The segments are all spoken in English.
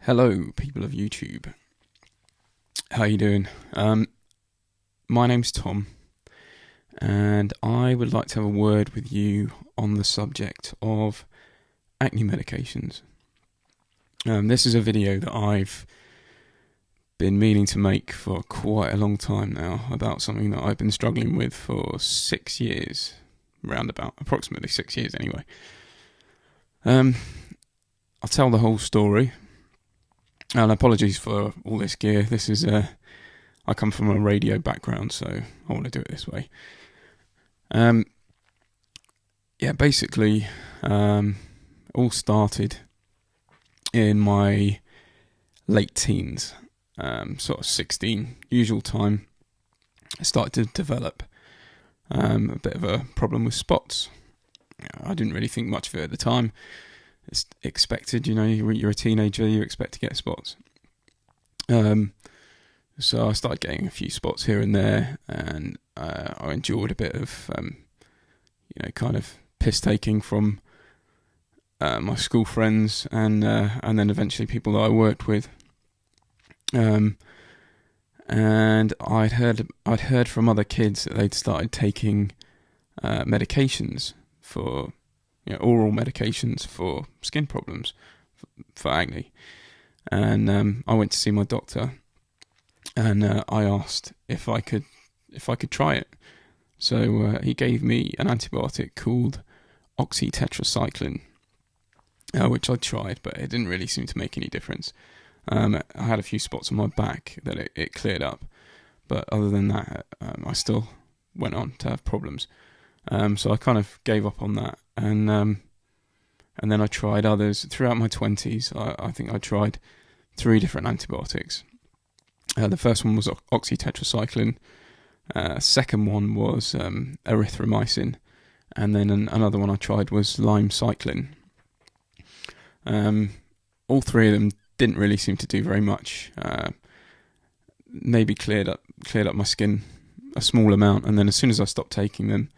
Hello, people of YouTube. How you doing? My name's Tom, and I would like to have a word with you on the subject of acne medications. This is a video that I've been meaning to make for quite a long time now, about something that I've been struggling with for 6 years, approximately 6 years anyway. I'll tell the whole story. And apologies for all this gear. This is I come from a radio background, so I want to do it this way. Basically, all started in my late teens, sort of 16, usual time. I started to develop a bit of a problem with spots. I didn't really think much of it at the time. It's expected, you're a teenager, you expect to get spots. So I started getting a few spots here and there, and I endured a bit of, kind of piss taking from my school friends, and then eventually people that I worked with. And I'd heard from other kids that they'd started taking medications for, oral medications for skin problems, for acne. And I went to see my doctor, and I asked if I could try it. So he gave me an antibiotic called oxytetracycline, which I tried, but it didn't really seem to make any difference. I had a few spots on my back that it cleared up, but other than that, I still went on to have problems. So I kind of gave up on that, and then I tried others throughout my 20s. I think I tried 3 different antibiotics. The first one was oxytetracycline. Second one was erythromycin, and then another one I tried was limecycline. All 3 of them didn't really seem to do very much. Maybe cleared up my skin a small amount, and then as soon as I stopped taking them,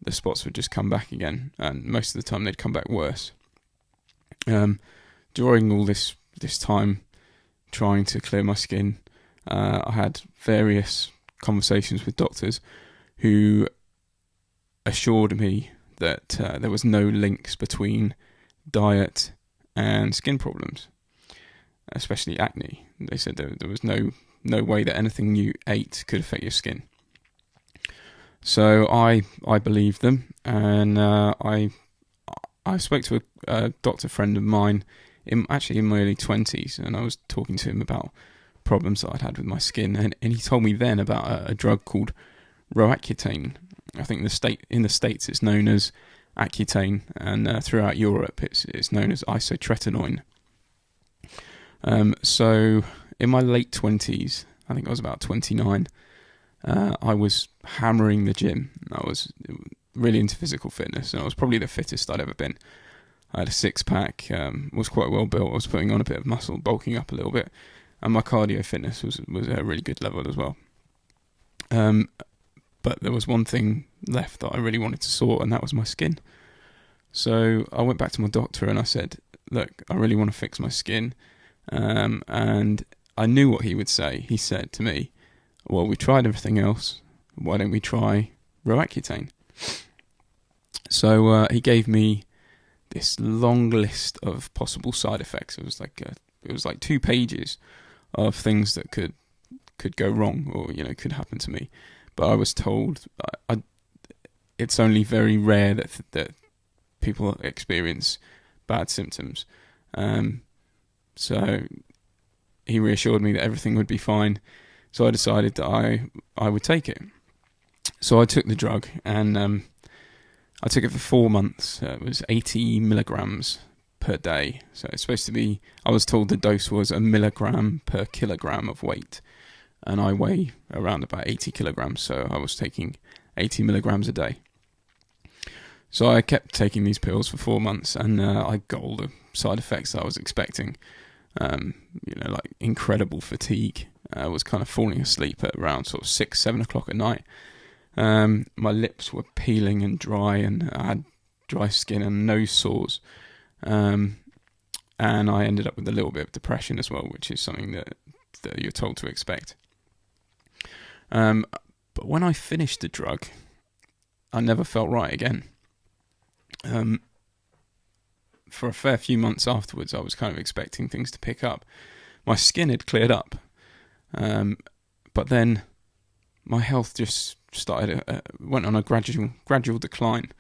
the spots would just come back again, and most of the time they'd come back worse. During all this time trying to clear my skin, I had various conversations with doctors who assured me that there was no links between diet and skin problems, especially acne. They said there was no way that anything you ate could affect your skin. So I believed them, and I spoke to a doctor friend of mine in my early 20s, and I was talking to him about problems that I'd had with my skin, and he told me then about a drug called ROACCUTANE. I think in the States it's known as ACCUTANE, and throughout Europe it's known as ISOTRETINOIN. So in my late 20s, I think I was about 29, I was hammering the gym. I was really into physical fitness, and I was probably the fittest I'd ever been. I had a 6-pack, was quite well built. I was putting on a bit of muscle, bulking up a little bit, and my cardio fitness was at a really good level as well. But there was one thing left that I really wanted to sort, and that was my skin. So I went back to my doctor and I said, look, I really want to fix my skin. And I knew what he would say. He said to me, well, we tried everything else. Why don't we try ROACCUTANE? So he gave me this long list of possible side effects. It was like 2 pages of things that could go wrong, or could happen to me. But I was told it's only very rare that people experience bad symptoms. So he reassured me that everything would be fine. So I decided that I would take it. So I took the drug, and I took it for 4 months. It was 80 milligrams per day. So it's supposed to be, I was told the dose was 1 milligram per kilogram of weight. And I weigh around about 80 kilograms, so I was taking 80 milligrams a day. So I kept taking these pills for 4 months, and I got all the side effects that I was expecting. Like incredible fatigue. I was kind of falling asleep at around sort of 6-7 o'clock at night. My lips were peeling and dry, and I had dry skin and nose sores. and I ended up with a little bit of depression as well, which is something that you're told to expect. But when I finished the drug, I never felt right again. For a fair few months afterwards, I was kind of expecting things to pick up. My skin had cleared up, but then my health just went on a gradual decline,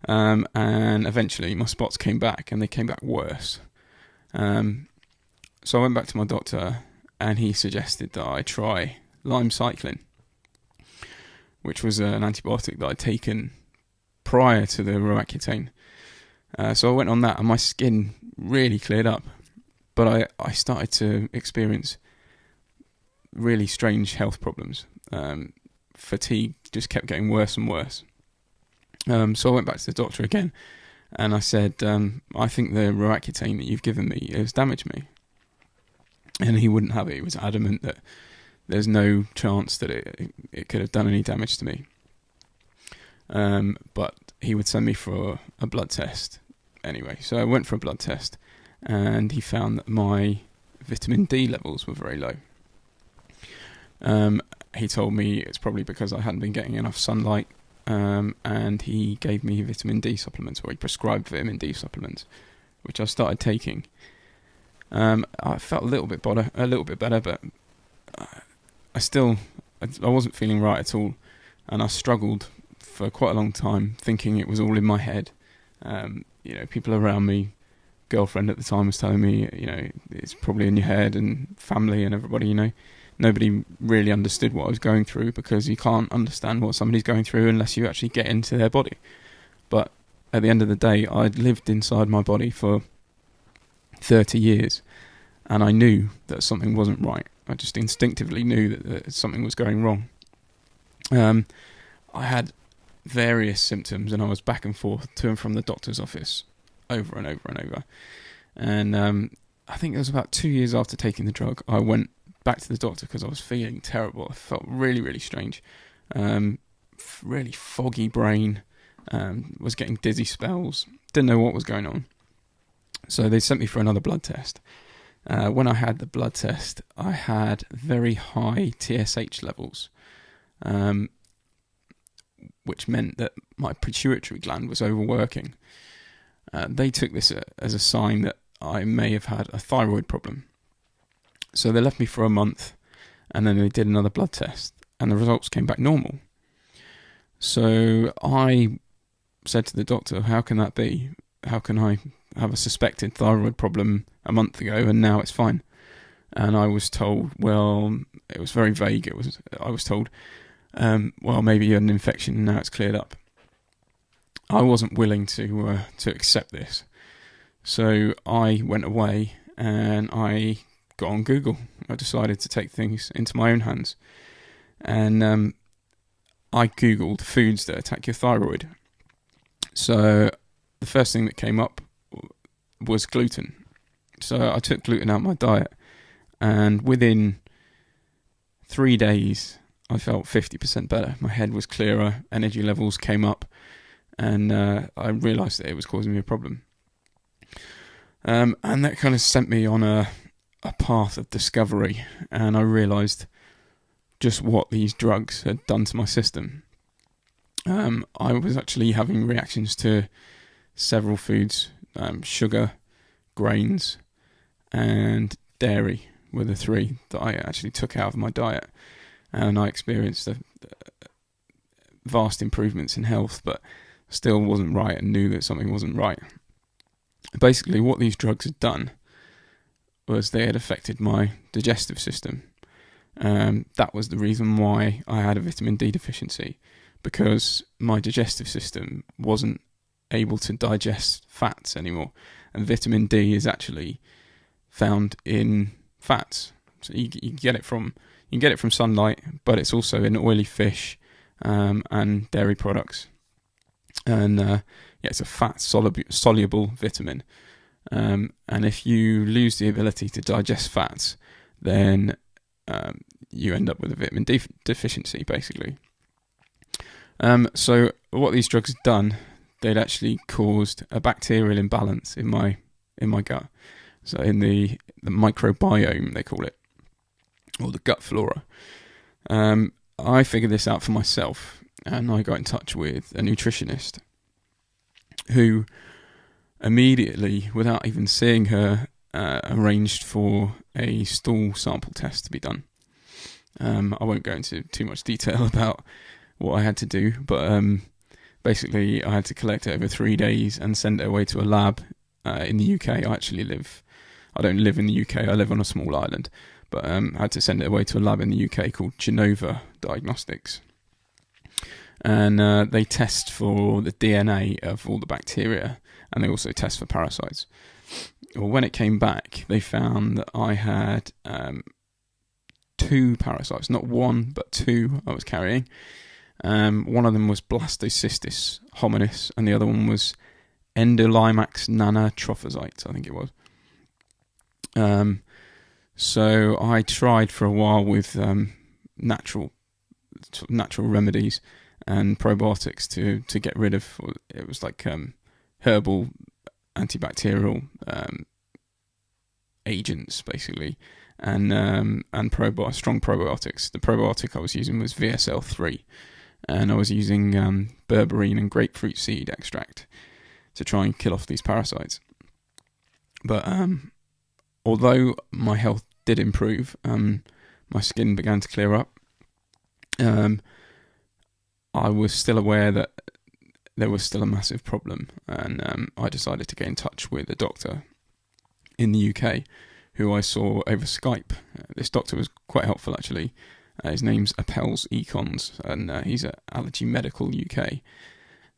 and eventually my spots came back, and they came back worse. So I went back to my doctor, and he suggested that I try limecycline, which was an antibiotic that I'd taken prior to the ROACCUTANE. So I went on that, and my skin really cleared up, but I started to experience really strange health problems. Fatigue just kept getting worse and worse. So I went back to the doctor again, and I said, I think the ROACCUTANE that you've given me has damaged me. And he wouldn't have it. He was adamant that there's no chance that it could have done any damage to me. But he would send me for a blood test anyway. So I went for a blood test, and he found that my vitamin D levels were very low. He told me it's probably because I hadn't been getting enough sunlight, and he gave me vitamin D supplements, or he prescribed vitamin D supplements, which I started taking. I felt a little bit better, but I wasn't feeling right at all, and I struggled for quite a long time, thinking it was all in my head. People around me, girlfriend at the time was telling me, it's probably in your head, and family and everybody, nobody really understood what I was going through, because you can't understand what somebody's going through unless you actually get into their body. But at the end of the day, I'd lived inside my body for 30 years, and I knew that something wasn't right. I just instinctively knew that something was going wrong. I had various symptoms, and I was back and forth to and from the doctor's office over and over and over. And I think it was about 2 years after taking the drug, I went back to the doctor because I was feeling terrible. I felt really, really strange. Really foggy brain. Was getting dizzy spells. Didn't know what was going on. So they sent me for another blood test. When I had the blood test, I had very high TSH levels, which meant that my pituitary gland was overworking. They took this as a sign that I may have had a thyroid problem. So they left me for a month, and then they did another blood test, and the results came back normal. So I said to the doctor, how can that be? How can I have a suspected thyroid problem a month ago and now it's fine? And I was told, well, it was very vague. I was told, well, maybe you had an infection and now it's cleared up. I wasn't willing to accept this. So I went away and I got on Google. I decided to take things into my own hands. And I Googled foods that attack your thyroid. So the first thing that came up was gluten. So I took gluten out of my diet, and within 3 days I felt 50% better. My head was clearer, energy levels came up, and I realised that it was causing me a problem. And that kind of sent me on a path of discovery, and I realised just what these drugs had done to my system. I was actually having reactions to several foods. Sugar, grains, and dairy were the three that I actually took out of my diet, and I experienced vast improvements in health, but still wasn't right and knew that something wasn't right. Basically, what these drugs had done was they had affected my digestive system. That was the reason why I had a vitamin D deficiency, because my digestive system wasn't able to digest fats anymore, and vitamin D is actually found in fats. So you can get it from sunlight, but it's also in oily fish and dairy products. And it's a fat soluble vitamin. And if you lose the ability to digest fats, then you end up with a vitamin D deficiency, basically. So what these drugs had done, they'd actually caused a bacterial imbalance in my in my gut. So in the microbiome, they call it, or the gut flora. I figured this out for myself, and I got in touch with a nutritionist who immediately, without even seeing her, arranged for a stool sample test to be done. I won't go into too much detail about what I had to do, but basically I had to collect it over 3 days and send it away to a lab in the UK. I don't live in the UK, I live on a small island, but I had to send it away to a lab in the UK called Genova Diagnostics. And they test for the DNA of all the bacteria, and they also test for parasites. Well, when it came back, they found that I had 2 parasites, not 1, but 2 I was carrying. One of them was Blastocystis hominis, and the other one was Endolimax nana trophocytes, I think it was. So I tried for a while with natural remedies and probiotics to get rid of. It was like herbal antibacterial agents, basically, and strong probiotics. The probiotic I was using was VSL3, and I was using berberine and grapefruit seed extract to try and kill off these parasites. But although my health did improve, my skin began to clear up, I was still aware that there was still a massive problem, and I decided to get in touch with a doctor in the UK who I saw over Skype. This doctor was quite helpful, actually. His name's Appels Econs, and he's at Allergy Medical UK.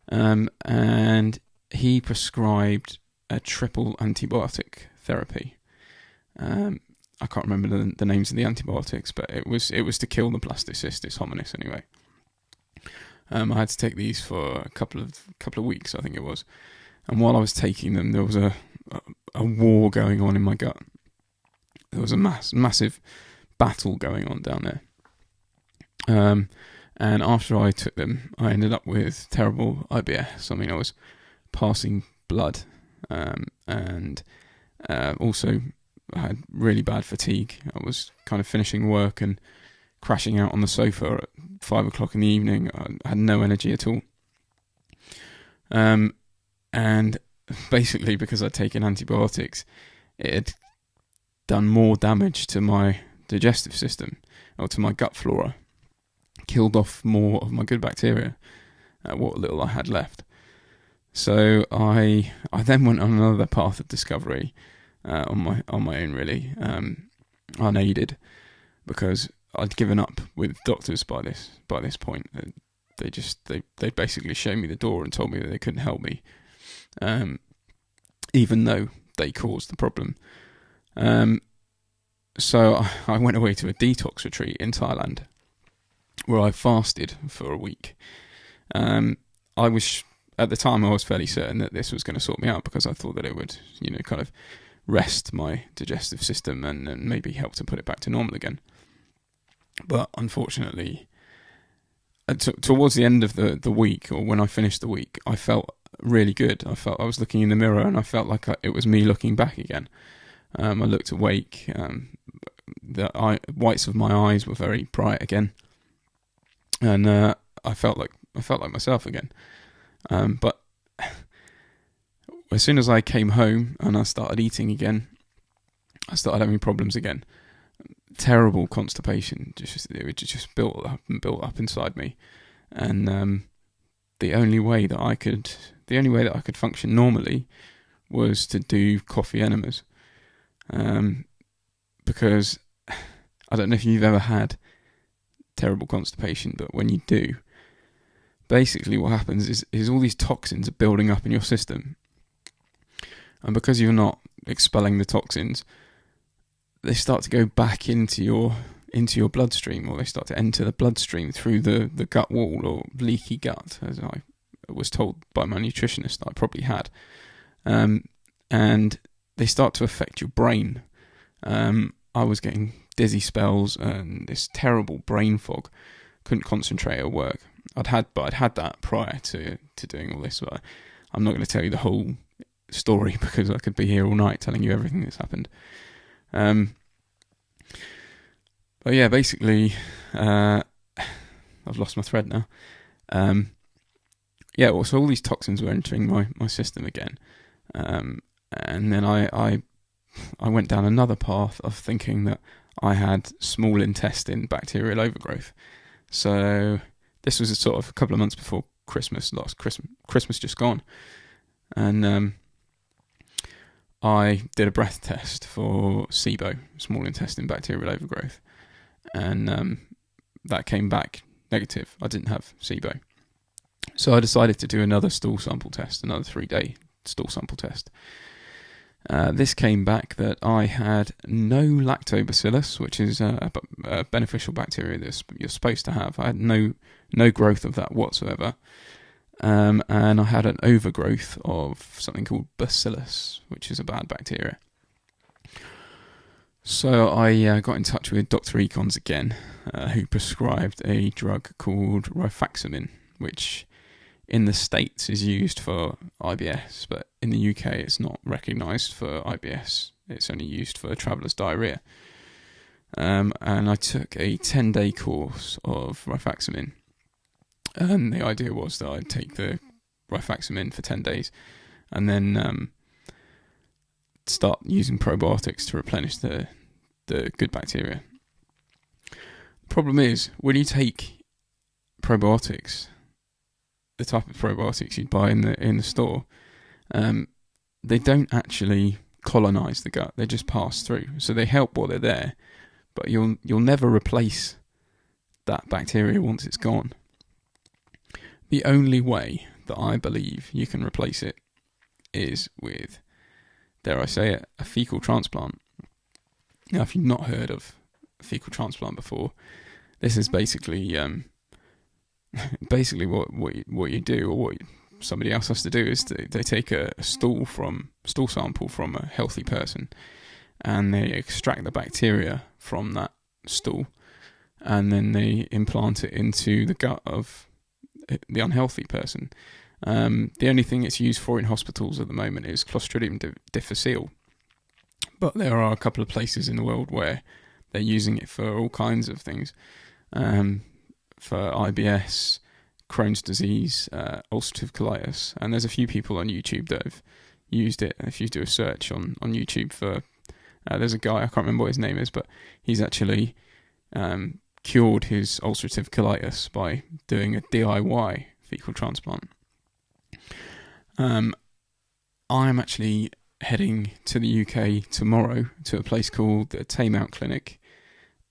And he prescribed a triple antibiotic therapy. I can't remember the names of the antibiotics, but it was to kill the Blastocystis hominis anyway. I had to take these for a couple of weeks, I think it was. And while I was taking them, there was a war going on in my gut. There was a massive battle going on down there. And after I took them, I ended up with terrible IBS. I mean, I was passing blood, and also I had really bad fatigue. I was kind of finishing work and crashing out on the sofa at 5 o'clock in the evening. I had no energy at all. And basically, because I'd taken antibiotics, it had done more damage to my digestive system, or to my gut flora, killed off more of my good bacteria, what little I had left. So I then went on another path of discovery on my own, really, unaided, because I'd given up with doctors by this point. They basically showed me the door and told me that they couldn't help me, even though they caused the problem. So I went away to a detox retreat in Thailand, where I fasted for a week. At the time I was fairly certain that this was going to sort me out, because I thought that it would, kind of rest my digestive system and maybe help to put it back to normal again. But unfortunately, towards the end of the week, or when I finished the week, I felt really good. I was looking in the mirror, and I felt like it was me looking back again. I looked awake. The whites of my eyes were very bright again, and I felt like myself again. But as soon as I came home and I started eating again, I started having problems again. Terrible constipation, it just built up inside me, and the only way that I could function normally was to do coffee enemas, because I don't know if you've ever had terrible constipation, but when you do, basically what happens is all these toxins are building up in your system, and because you're not expelling the toxins, they start to go back into your bloodstream, or they start to enter the bloodstream through the gut wall, or leaky gut, as I was told by my nutritionist that I probably had. And they start to affect your brain. I was getting dizzy spells and this terrible brain fog. Couldn't concentrate at work. I'd had that prior to doing all this, but I'm not going to tell you the whole story because I could be here all night telling you everything that's happened. But yeah, basically, I've lost my thread now. Yeah, well, so all these toxins were entering my system again. And then I went down another path of thinking that I had small intestine bacterial overgrowth. So this was sort of a couple of months before Christmas just gone. And I did a breath test for SIBO, small intestine bacterial overgrowth. And that came back negative. I didn't have SIBO. So I decided to do another stool sample test, another 3-day stool sample test. This came back that I had no lactobacillus, which is a beneficial bacteria that you're supposed to have. I had no growth of that whatsoever. And I had an overgrowth of something called bacillus, which is a bad bacteria. So I got in touch with Dr. Econs again, who prescribed a drug called rifaximin, which in the States is used for IBS, but in the UK it's not recognised for IBS. It's only used for traveller's diarrhoea. And I took a 10-day course of rifaximin. And the idea was that I'd take the rifaximin for 10 days and then start using probiotics to replenish the good bacteria. The problem is, when you take probiotics, the type of probiotics you'd buy in the store, they don't actually colonize the gut. They just pass through. So they help while they're there, but you'll never replace that bacteria once it's gone. The only way that I believe you can replace it is with, dare I say it, a fecal transplant. Now, if you've not heard of a fecal transplant before, this is basically what you do, or what somebody else has to do, is they take a stool sample from a healthy person, and they extract the bacteria from that stool, and then they implant it into the gut of the unhealthy person. The only thing it's used for in hospitals at the moment is Clostridium difficile, but there are a couple of places in the world where they're using it for all kinds of things, for IBS, Crohn's disease, ulcerative colitis, and there's a few people on YouTube that have used it. If you do a search on YouTube for, there's a guy, I can't remember what his name is, but he's actually cured his ulcerative colitis by doing a DIY fecal transplant. I'm actually heading to the UK tomorrow to a place called the Taymount Clinic,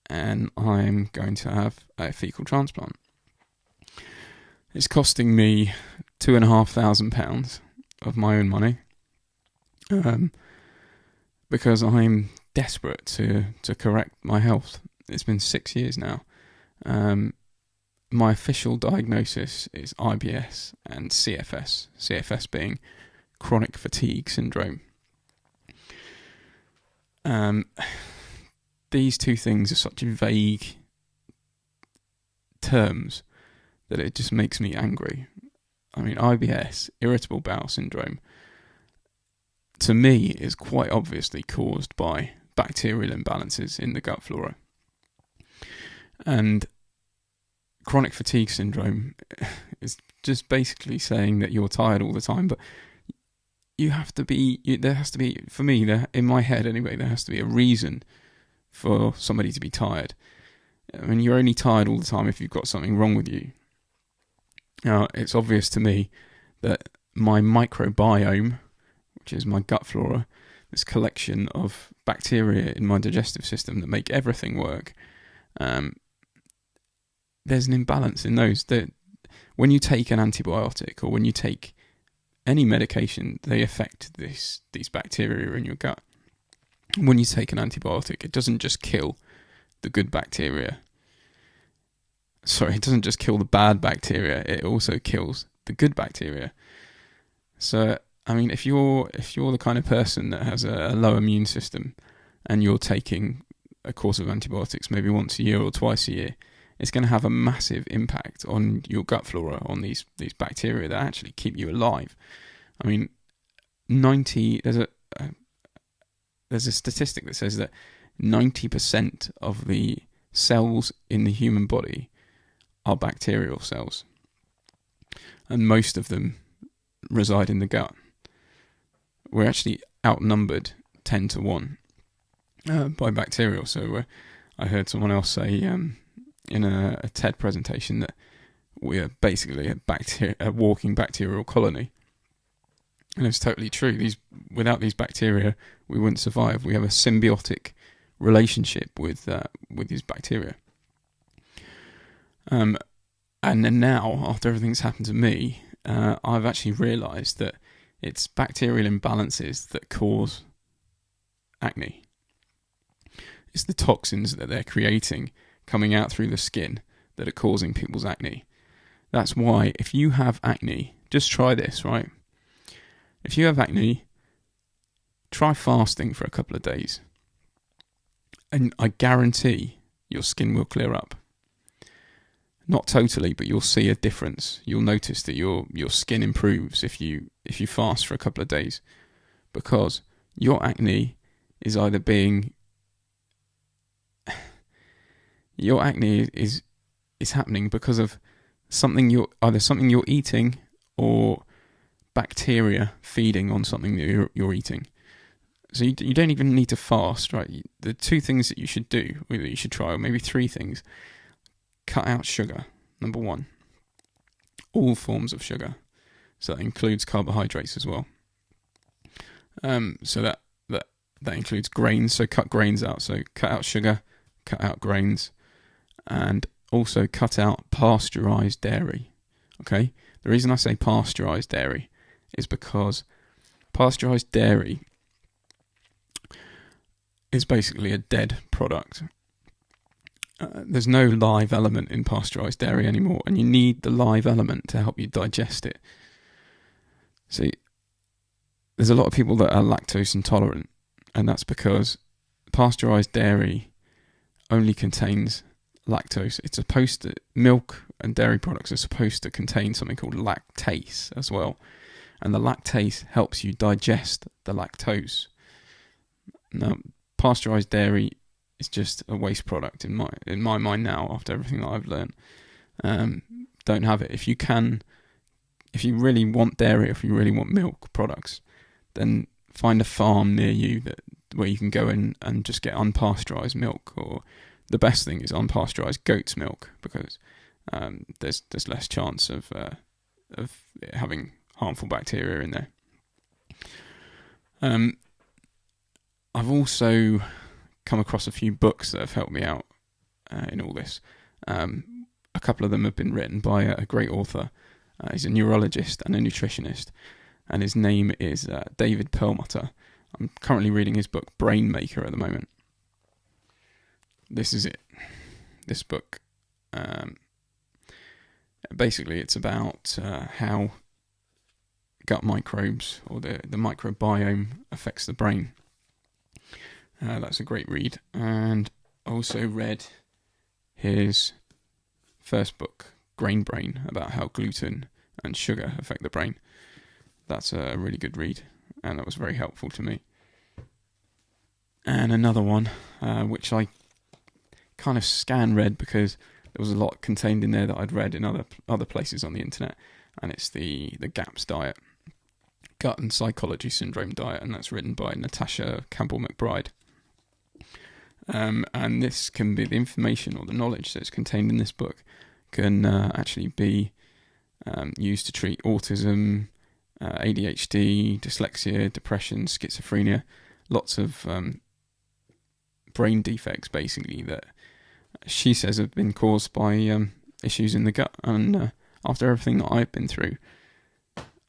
and I'm going to have a fecal transplant. It's costing me £2,500 of my own money, because I'm desperate to correct my health. It's been 6 years now. My official diagnosis is IBS and CFS. CFS being chronic fatigue syndrome. These two things are such vague terms that it just makes me angry. I mean, IBS, irritable bowel syndrome, to me is quite obviously caused by bacterial imbalances in the gut flora. And chronic fatigue syndrome is just basically saying that you're tired all the time, but there has to be, for me, in my head anyway, there has to be a reason for somebody to be tired. I mean, you're only tired all the time if you've got something wrong with you. Now, it's obvious to me that my microbiome, which is my gut flora, this collection of bacteria in my digestive system that make everything work, there's an imbalance in those. That when you take an antibiotic or when you take any medication, they affect these bacteria in your gut. When you take an antibiotic, it doesn't just kill the good bacteria. Sorry, it doesn't just kill the bad bacteria, it also kills the good bacteria. So, I mean, if you're the kind of person that has a low immune system and you're taking a course of antibiotics maybe once a year or twice a year, it's going to have a massive impact on your gut flora, on these bacteria that actually keep you alive. I mean, there's a statistic that says that 90% of the cells in the human body are bacterial cells, and most of them reside in the gut. We're actually outnumbered 10 to 1 by bacterial. So I heard someone else say in a TED presentation that we are basically a walking bacterial colony. And it's totally true. Without these bacteria, we wouldn't survive. We have a symbiotic relationship with these bacteria. And then now, after everything's happened to me, I've actually realised that it's bacterial imbalances that cause acne. It's the toxins that they're creating coming out through the skin that are causing people's acne. That's why if you have acne, just try this, right? If you have acne, try fasting for a couple of days. And I guarantee your skin will clear up. Not totally, but you'll see a difference. You'll notice that your skin improves if you fast for a couple of days, because your acne is either being is happening because of something you're eating or bacteria feeding on something that you're eating. So you don't even need to fast, right? The two things that you should do, or that you should try, or maybe three things: cut out sugar, number one. All forms of sugar. So that includes carbohydrates as well. So that includes grains. So cut grains out. So cut out sugar, cut out grains, and also cut out pasteurized dairy. Okay? The reason I say pasteurized dairy is because pasteurized dairy is basically a dead product. There's no live element in pasteurized dairy anymore, and you need the live element to help you digest it. See, there's a lot of people that are lactose intolerant, and that's because pasteurized dairy only contains lactose. It's supposed to, milk and dairy products are supposed to contain something called lactase as well, and the lactase helps you digest the lactose. Now, pasteurized dairy is just a waste product in my mind now, after everything that I've learned. Don't have it. If you really want dairy, if you really want milk products, then find a farm near you where you can go in and just get unpasteurized milk. Or the best thing is unpasteurized goat's milk, because there's less chance of it having harmful bacteria in there. I've also come across a few books that have helped me out in all this. A couple of them have been written by a great author. He's a neurologist and a nutritionist, and his name is David Perlmutter. I'm currently reading his book Brain Maker at the moment. This is it. This book, basically it's about how gut microbes, or the microbiome, affects the brain. That's a great read. And I also read his first book, Grain Brain, about how gluten and sugar affect the brain. That's a really good read, and that was very helpful to me. And another one, which I kind of scan-read because there was a lot contained in there that I'd read in other places on the internet, and it's the GAPS diet, Gut and Psychology Syndrome diet, and that's written by Natasha Campbell-McBride. And this can be, the information or the knowledge that's contained in this book can actually be used to treat autism, ADHD, dyslexia, depression, schizophrenia, lots of brain defects basically that she says have been caused by issues in the gut. And after everything that I've been through,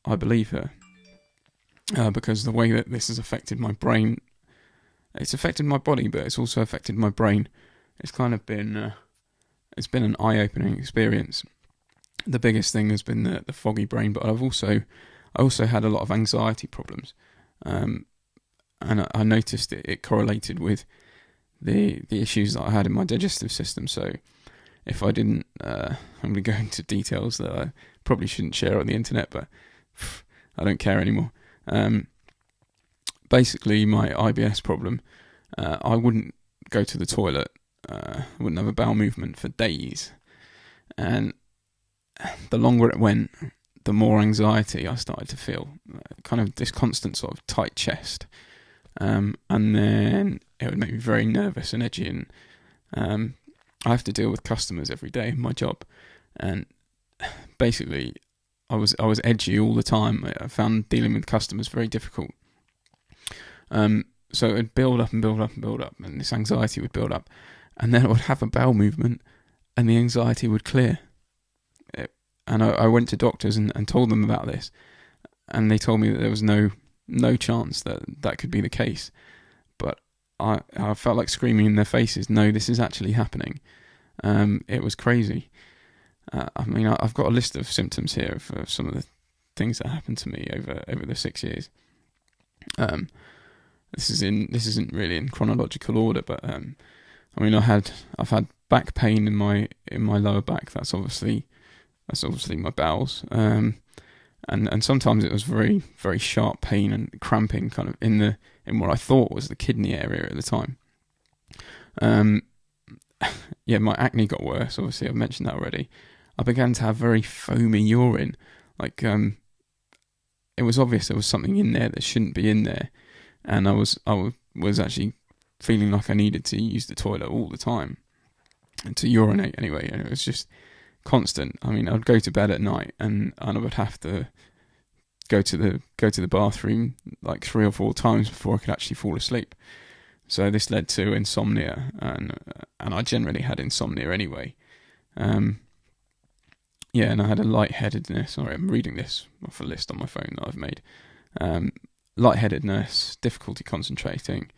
I believe her, because the way that this has affected my brain, it's affected my body, but it's also affected my brain. It's kind of been it's been an eye-opening experience. The biggest thing has been the foggy brain, but I also had a lot of anxiety problems, and I noticed it correlated with the issues that I had in my digestive system. So if I didn't, I'm going to go into details that I probably shouldn't share on the internet, but I don't care anymore. basically my IBS problem. I wouldn't go to the toilet. I wouldn't have a bowel movement for days. And the longer it went, the more anxiety I started to feel. Kind of this constant sort of tight chest. And then it would make me very nervous and edgy. And I have to deal with customers every day in my job. And basically, I was edgy all the time. I found dealing with customers very difficult. So it would build up and build up and build up, and this anxiety would build up, and then I would have a bowel movement, and the anxiety would clear. And I went to doctors and told them about this, and they told me that there was no chance that could be the case. But I felt like screaming in their faces, no, this is actually happening. It was crazy. I mean, I've got a list of symptoms here of some of the things that happened to me over the 6 years. This isn't really in chronological order, but I mean, I've had back pain in my lower back. That's obviously my bowels. And sometimes it was very, very sharp pain and cramping, kind of in what I thought was the kidney area at the time. Yeah, my acne got worse. Obviously, I've mentioned that already. I began to have very foamy urine. Like, it was obvious there was something in there that shouldn't be in there. And I was actually feeling like I needed to use the toilet all the time, and to urinate anyway. And it was just constant. I mean, I'd go to bed at night and I would have to go to the bathroom like 3 or 4 times before I could actually fall asleep. So this led to insomnia, and I generally had insomnia anyway. Yeah, and I had a lightheadedness. Sorry, I'm reading this off a list on my phone that I've made. Lightheadedness, difficulty concentrating.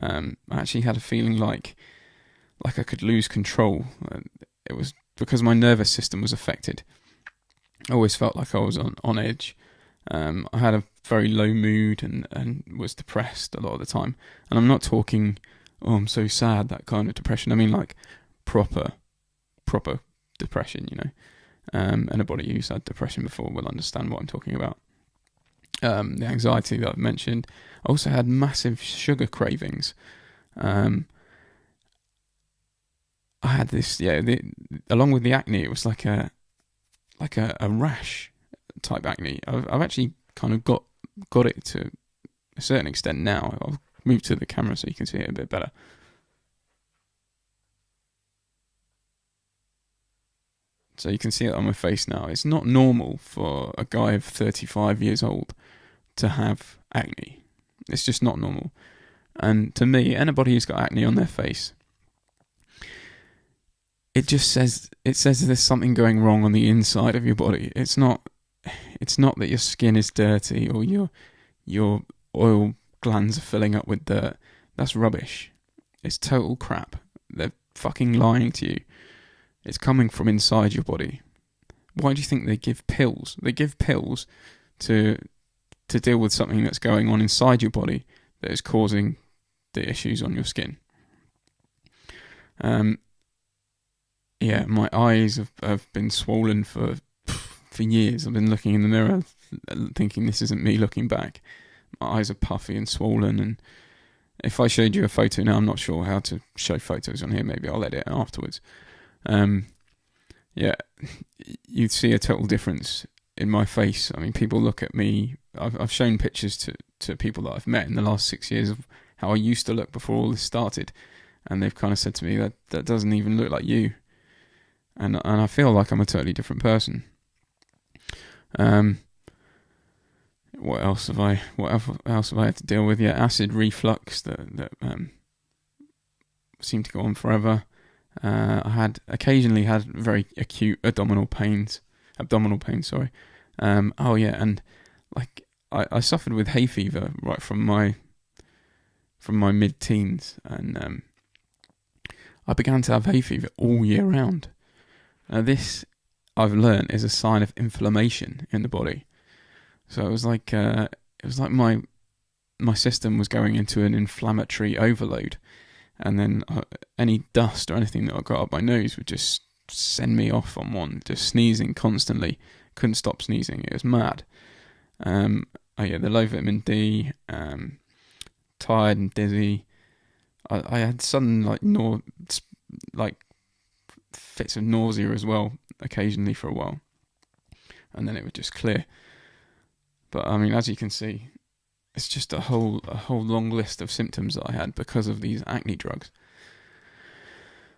I actually had a feeling like I could lose control. It was because my nervous system was affected. I always felt like I was on edge. I had a very low mood and was depressed a lot of the time. And I'm not talking, oh, I'm so sad, that kind of depression. I mean like proper depression, you know. Anybody who's had depression before will understand what I'm talking about. The anxiety that I've mentioned. I also had massive sugar cravings. I had this, along with the acne, it was like a rash type acne. I've actually kind of got it to a certain extent now. I'll move to the camera so you can see it a bit better. So you can see it on my face now. It's not normal for a guy of 35 years old to have acne. It's just not normal. And to me, anybody who's got acne on their face, it says there's something going wrong on the inside of your body. It's not that your skin is dirty or your oil glands are filling up with dirt. That's rubbish. It's total crap. They're fucking lying to you. It's coming from inside your body. Why do you think they give pills? They give pills to deal with something that's going on inside your body that is causing the issues on your skin. Yeah, my eyes have been swollen for years. I've been looking in the mirror thinking this isn't me looking back. My eyes are puffy and swollen, and if I showed you a photo now, I'm not sure how to show photos on here. Maybe I'll edit it afterwards. Yeah, you'd see a total difference in my face. I mean, people look at me. I've shown pictures to people that I've met in the last 6 years of how I used to look before all this started, and they've kind of said to me that doesn't even look like you, and I feel like I'm a totally different person. What else have I had to deal with? Yeah, acid reflux that seemed to go on forever. I had occasionally had very acute abdominal pain. Sorry. Oh yeah, and like I suffered with hay fever right from my mid-teens, and I began to have hay fever all year round. Now this, I've learned, is a sign of inflammation in the body. So it was like my system was going into an inflammatory overload. And then any dust or anything that I got up my nose would just send me off on one, just sneezing constantly. Couldn't stop sneezing. It was mad. The low vitamin D. tired and dizzy. I had sudden like fits of nausea as well, occasionally for a while, and then it would just clear. But I mean, as you can see, it's just a whole long list of symptoms that I had because of these acne drugs.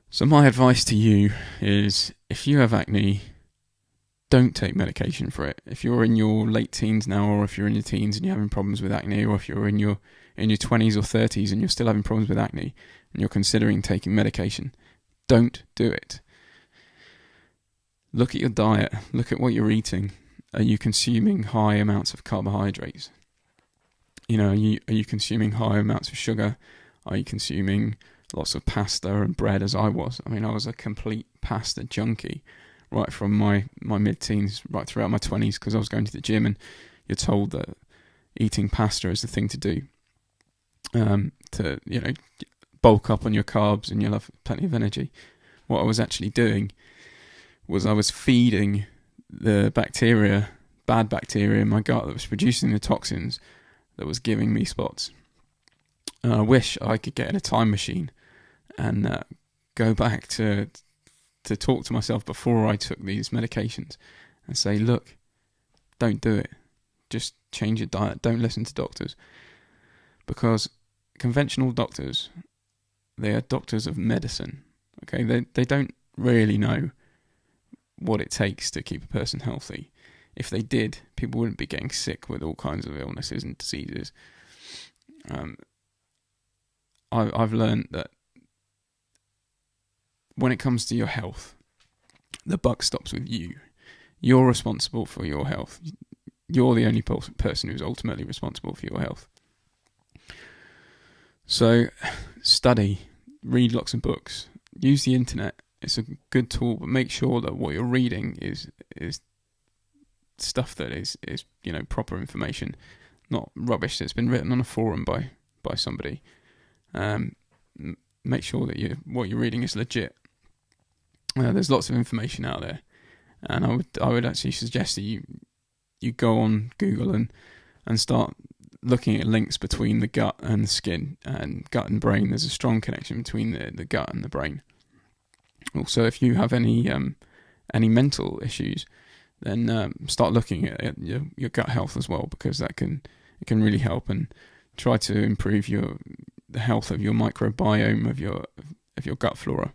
So my advice to you is, if you have acne, don't take medication for it. If you're in your late teens now, or if you're in your teens and you're having problems with acne, or if you're in your 20s or 30s and you're still having problems with acne and you're considering taking medication, don't do it. Look at your diet. Look at what you're eating. Are you consuming high amounts of carbohydrates? Are you consuming high amounts of sugar? Are you consuming lots of pasta and bread, as I was? I mean, I was a complete pasta junkie right from my mid-teens right throughout my 20s, because I was going to the gym and you're told that eating pasta is the thing to do, to bulk up on your carbs and you'll have plenty of energy. What I was actually doing was I was feeding the bad bacteria in my gut that was producing the toxins that was giving me spots. And I wish I could get in a time machine and go back to talk to myself before I took these medications and say, look, don't do it. Just change your diet. Don't listen to doctors. Because conventional doctors, they are doctors of medicine. Okay, they don't really know what it takes to keep a person healthy. If they did, people wouldn't be getting sick with all kinds of illnesses and diseases. I've learned that when it comes to your health, the buck stops with you. You're responsible for your health. You're the only person who's ultimately responsible for your health. So study, read lots of books, use the internet. It's a good tool, but make sure that what you're reading is stuff that is proper information, not rubbish that's been written on a forum by somebody. Make sure that what you're reading is legit. There's lots of information out there, and I would actually suggest that you go on Google and start looking at links between the gut and the skin, and gut and brain. There's a strong connection between the gut and the brain. Also, if you have any mental issues, then start looking at your gut health as well, because it can really help, and try to improve the health of your microbiome of your gut flora.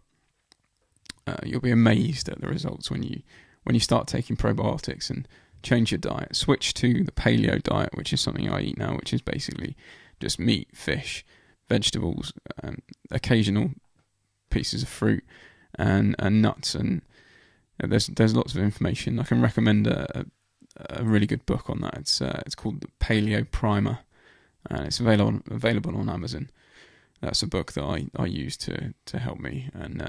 You'll be amazed at the results when you start taking probiotics and change your diet. Switch to the paleo diet, which is something I eat now, which is basically just meat, fish, vegetables, occasional pieces of fruit, and nuts. And there's lots of information. I can recommend a really good book on that. It's called the Paleo Primer, and it's available on Amazon. That's a book that I use to help me. And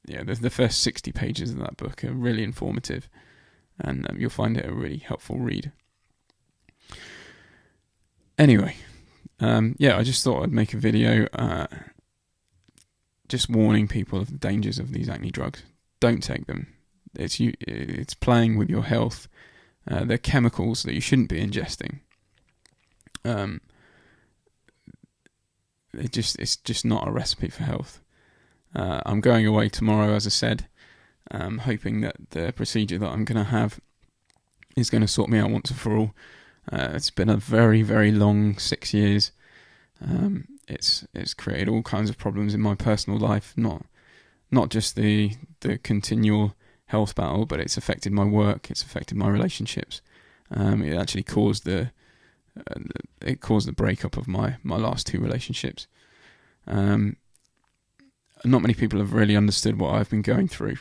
the first 60 pages of that book are really informative, and you'll find it a really helpful read. Anyway, I just thought I'd make a video just warning people of the dangers of these acne drugs. Don't take them. It's playing with your health. They're chemicals that you shouldn't be ingesting. It's just not a recipe for health. I'm going away tomorrow, as I said. Hoping that the procedure that I'm going to have is going to sort me out once and for all. It's been a very, very long 6 years. It's created all kinds of problems in my personal life, not just the continual health battle, but it's affected my work, it's affected my relationships. It actually caused the breakup of my last 2 relationships. Not many people have really understood what I've been going through.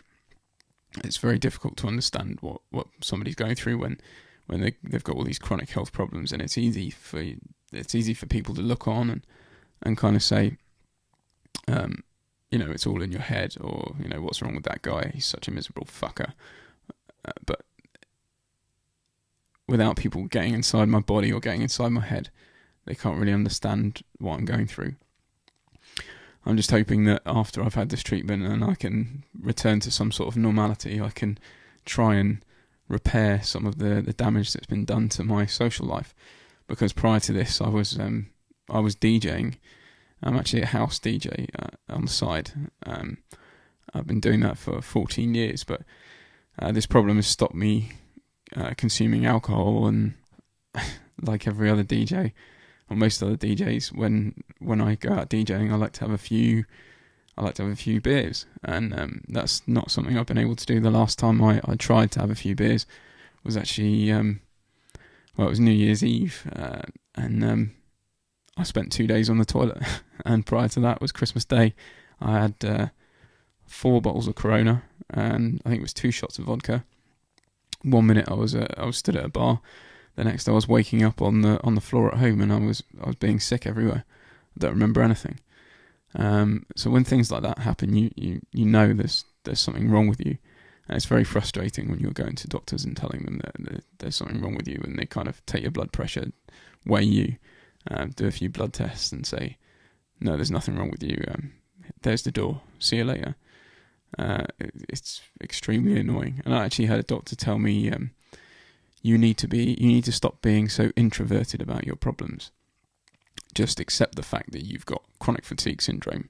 It's very difficult to understand what somebody's going through when they've got all these chronic health problems, and it's easy for people to look on and kind of say, it's all in your head, or what's wrong with that guy? He's such a miserable fucker. But without people getting inside my body or getting inside my head, they can't really understand what I'm going through. I'm just hoping that after I've had this treatment and I can return to some sort of normality, I can try and repair some of the damage that's been done to my social life. Because prior to this, I was I was DJing. I'm actually a house DJ on the side. I've been doing that for 14 years, but this problem has stopped me consuming alcohol, and like every other DJ, or most other DJs, when I go out DJing, I like to have a few beers, and that's not something I've been able to do. The last time I tried to have a few beers was actually, it was New Year's Eve, and I spent 2 days on the toilet, and prior to that was Christmas Day. I had 4 bottles of Corona, and I think it was 2 shots of vodka. 1 minute I was stood at a bar. The next I was waking up on the floor at home, and I was being sick everywhere. I don't remember anything. So when things like that happen, you know there's something wrong with you, and it's very frustrating when you're going to doctors and telling them that there's something wrong with you, and they kind of take your blood pressure, weigh you, do a few blood tests, and say, no, there's nothing wrong with you. There's the door. See you later. It's extremely annoying, and I actually had a doctor tell me, you need to stop being so introverted about your problems. Just accept the fact that you've got chronic fatigue syndrome,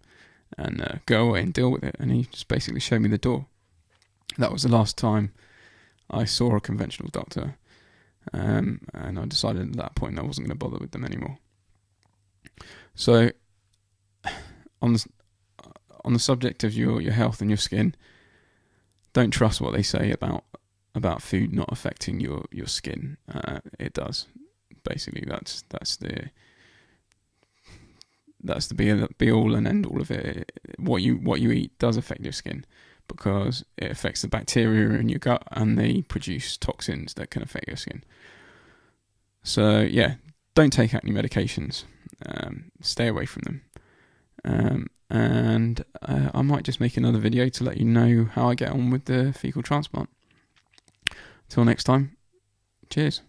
and go away and deal with it. And he just basically showed me the door. That was the last time I saw a conventional doctor, and I decided at that point I wasn't going to bother with them anymore. So, on the subject of your health and your skin, don't trust what they say about food not affecting your skin. It does. Basically, that's the be all and end all of it. What you eat does affect your skin, because it affects the bacteria in your gut, and they produce toxins that can affect your skin. So yeah, don't take acne medications. Stay away from them. And I might just make another video to let you know how I get on with the fecal transplant. Till next time, cheers.